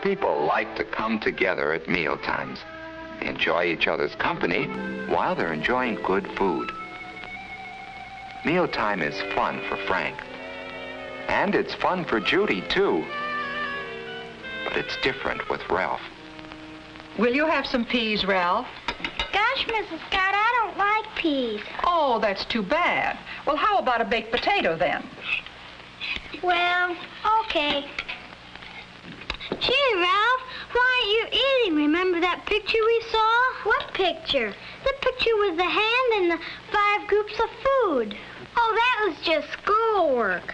People like to come together at meal times, enjoy each other's company while they're enjoying good food. Mealtime is fun for Frank. And it's fun for Judy, too. But it's different with Ralph. Will you have some peas, Ralph? Gosh, Mrs. Scott, I don't like peas. Oh, that's too bad. Well, how about a baked potato, then? Well, okay. Gee, Ralph, why aren't you eating? Remember that picture we saw? What picture? The picture with the hand and the 5 groups of food. Oh, that was just schoolwork.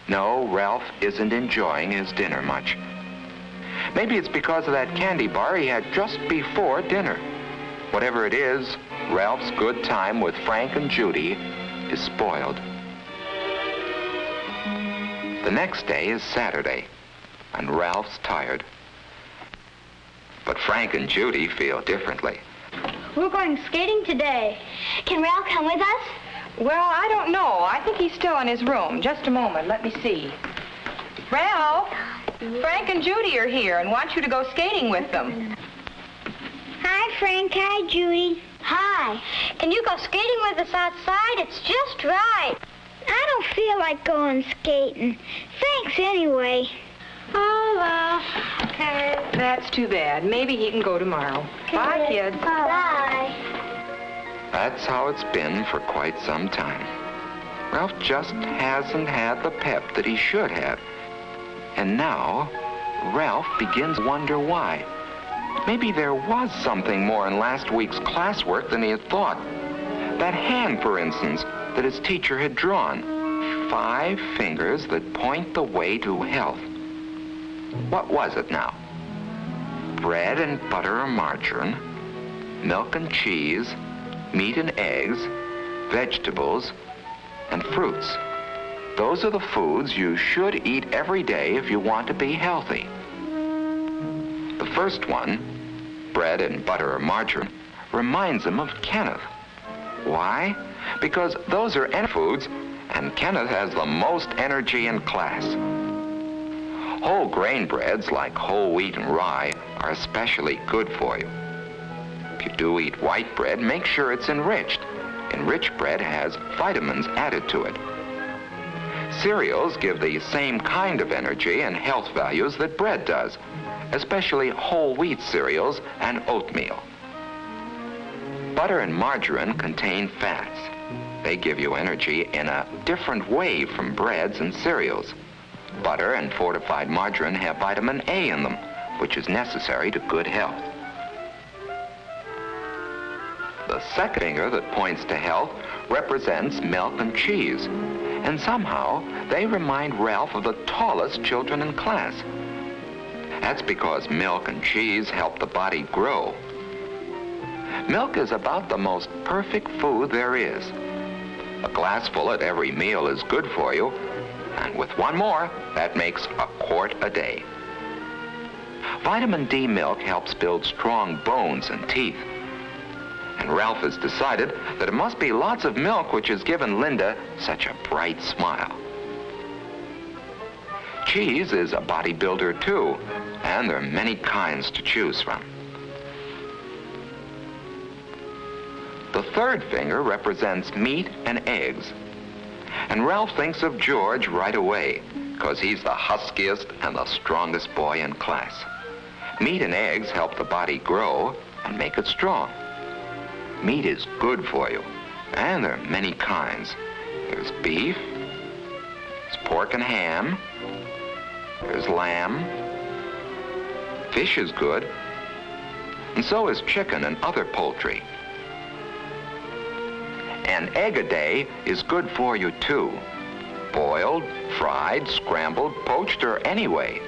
No, Ralph isn't enjoying his dinner much. Maybe it's because of that candy bar he had just before dinner. Whatever it is, Ralph's good time with Frank and Judy is spoiled. The next day is Saturday, and Ralph's tired. But Frank and Judy feel differently. We're going skating today. Can Ralph come with us? Well, I don't know. I think he's still in his room. Just a moment. Let me see. Ralph, Frank and Judy are here and want you to go skating with them. Hi, Frank. Hi, Judy. Hi. Can you go skating with us outside? It's just right. I don't feel like going skating. Thanks anyway. Oh, well, okay. That's too bad. Maybe he can go tomorrow. Bye, kids. Bye. That's how it's been for quite some time. Ralph just hasn't had the pep that he should have. And now, Ralph begins to wonder why. Maybe there was something more in last week's classwork than he had thought. That hand, for instance, that his teacher had drawn. 5 fingers that point the way to health. What was it now? Bread and butter or margarine, milk and cheese, meat and eggs, vegetables, and fruits. Those are the foods you should eat every day if you want to be healthy. The first one, bread and butter or margarine, reminds him of Kenneth. Why? Because those are foods, and Kenneth has the most energy in class. Whole grain breads like whole wheat and rye are especially good for you. If you do eat white bread, make sure it's enriched. Enriched bread has vitamins added to it. Cereals give the same kind of energy and health values that bread does, especially whole wheat cereals and oatmeal. Butter and margarine contain fats. They give you energy in a different way from breads and cereals. Butter and fortified margarine have vitamin A in them, which is necessary to good health. The second finger that points to health represents milk and cheese, and somehow they remind Ralph of the tallest children in class. That's because milk and cheese help the body grow. Milk is about the most perfect food there is. A glassful at every meal is good for you, and with one more, that makes a quart a day. Vitamin D milk helps build strong bones and teeth. And Ralph has decided that it must be lots of milk which has given Linda such a bright smile. Cheese is a bodybuilder too, and there are many kinds to choose from. The third finger represents meat and eggs. And Ralph thinks of George right away, because he's the huskiest and the strongest boy in class. Meat and eggs help the body grow and make it strong. Meat is good for you, and there are many kinds. There's beef, there's pork and ham, there's lamb, fish is good, and so is chicken and other poultry. An egg a day is good for you too. Boiled, fried, scrambled, poached, or any way.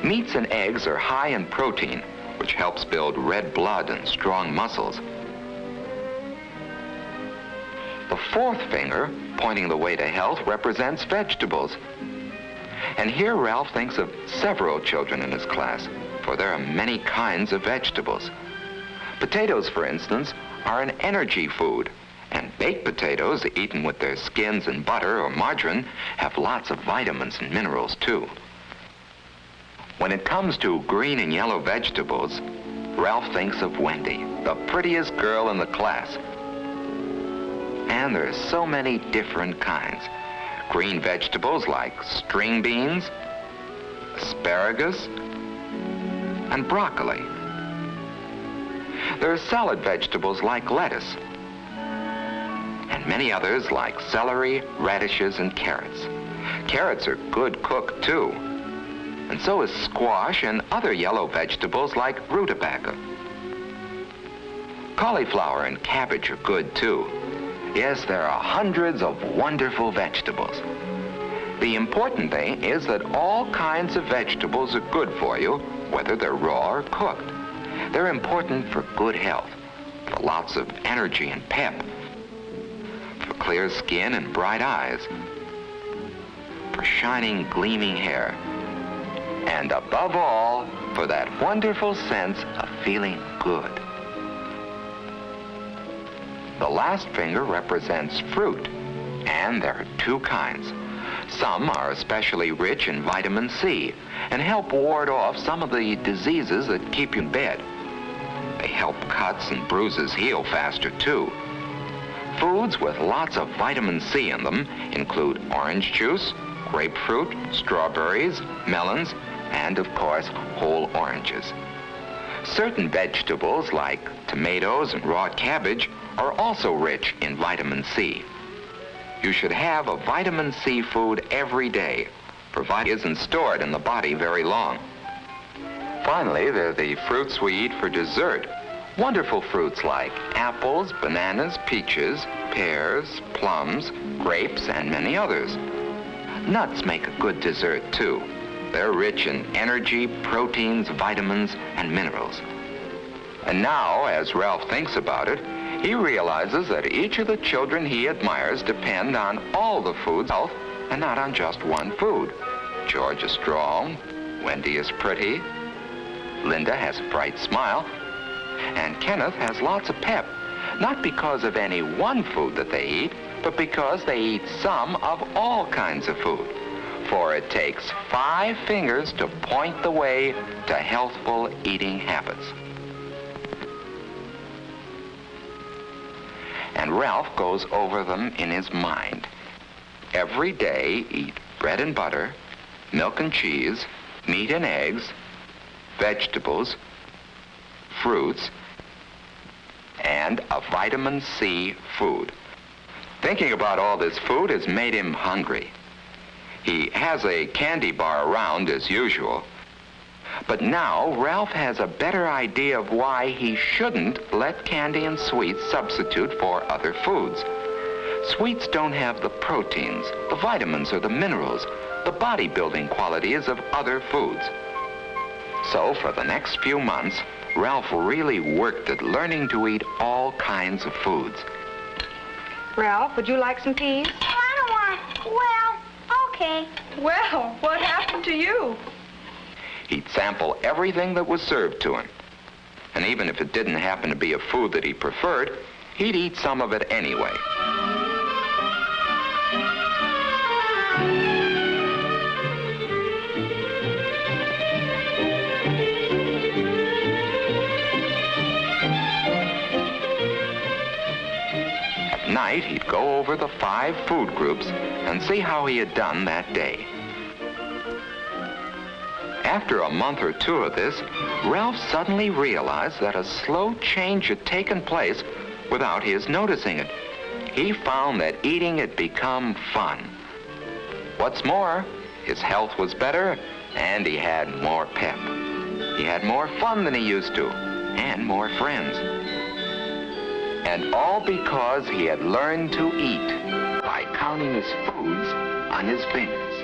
Meats and eggs are high in protein, which helps build red blood and strong muscles. The fourth finger, pointing the way to health, represents vegetables. And here Ralph thinks of several children in his class, for there are many kinds of vegetables. Potatoes, for instance, are an energy food, and baked potatoes, eaten with their skins and butter or margarine, have lots of vitamins and minerals too. When it comes to green and yellow vegetables, Ralph thinks of Wendy, the prettiest girl in the class. And there are so many different kinds. Green vegetables like string beans, asparagus, and broccoli. There are salad vegetables like lettuce, and many others like celery, radishes, and carrots. Carrots are good cooked too, and so is squash and other yellow vegetables like rutabaga. Cauliflower and cabbage are good too. Yes, there are hundreds of wonderful vegetables. The important thing is that all kinds of vegetables are good for you, whether they're raw or cooked. They're important for good health, for lots of energy and pep, for clear skin and bright eyes, for shining, gleaming hair, and above all, for that wonderful sense of feeling good. The last finger represents fruit, and there are two kinds. Some are especially rich in vitamin C and help ward off some of the diseases that keep you in bed. They help cuts and bruises heal faster too. Foods with lots of vitamin C in them include orange juice, grapefruit, strawberries, melons, and of course, whole oranges. Certain vegetables like tomatoes and raw cabbage are also rich in vitamin C. You should have a vitamin C food every day, provided it isn't stored in the body very long. Finally, there are the fruits we eat for dessert. Wonderful fruits like apples, bananas, peaches, pears, plums, grapes, and many others. Nuts make a good dessert too. They're rich in energy, proteins, vitamins, and minerals. And now, as Ralph thinks about it, he realizes that each of the children he admires depend on all the food's health and not on just one food. George is strong, Wendy is pretty, Linda has a bright smile, and Kenneth has lots of pep, not because of any one food that they eat, but because they eat some of all kinds of food. For it takes 5 fingers to point the way to healthful eating habits. And Ralph goes over them in his mind. Every day, eat bread and butter, milk and cheese, meat and eggs, vegetables, fruits, and a vitamin C food. Thinking about all this food has made him hungry. He has a candy bar around as usual. But now Ralph has a better idea of why he shouldn't let candy and sweets substitute for other foods. Sweets don't have the proteins, the vitamins, or the minerals, the bodybuilding qualities of other foods. So for the next few months, Ralph really worked at learning to eat all kinds of foods. Ralph, would you like some peas? I don't want. Well, okay. Well, what happened to you? He'd sample everything that was served to him. And even if it didn't happen to be a food that he preferred, he'd eat some of it anyway. At night, he'd go over the 5 food groups and see how he had done that day. After a month or 2 of this, Ralph suddenly realized that a slow change had taken place without his noticing it. He found that eating had become fun. What's more, his health was better and he had more pep. He had more fun than he used to and more friends. And all because he had learned to eat by counting his foods on his fingers.